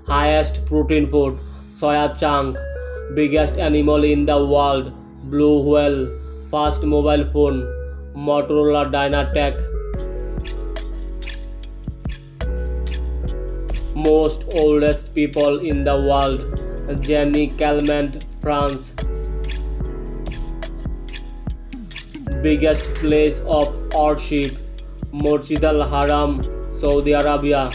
Highest protein food, soya chunk. Biggest animal in the world, blue whale. First mobile phone, Motorola Dynatec. Most oldest people in the world, Jenny Calment, France. Biggest place of worship, Masjid Al Haram, Saudi Arabia.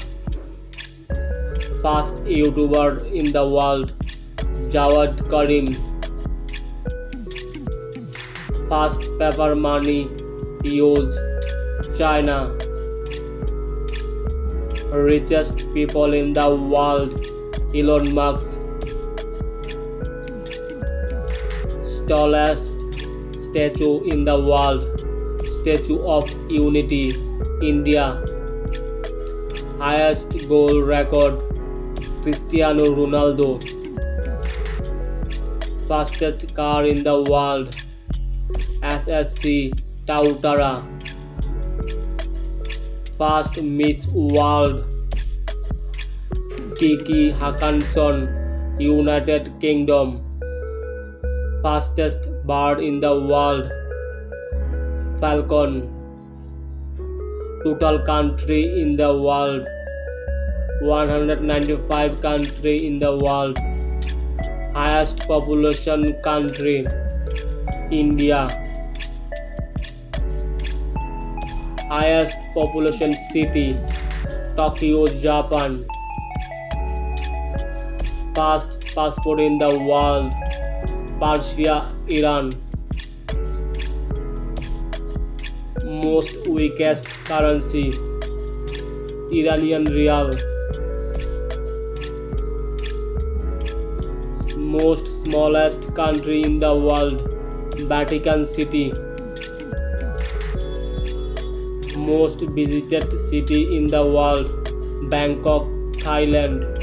First YouTuber in the world, Jawad Karim. First paper money used, China. Richest people in the world, Elon Musk. Tallest statue in the world, Statue of Unity, India. Highest goal record, Cristiano Ronaldo. Fastest car in the world, SSC Tautara. First Miss World, Kiki Hakansson, United Kingdom. Fastest bird in the world, falcon. Total country in the world, 195 country in the world. Highest population country, India. Highest population city, Tokyo, Japan. Fast passport in the world, Persia, Iran. Most weakest currency, Iranian rial. Most smallest country in the world, Vatican City. Most visited city in the world, Bangkok, Thailand.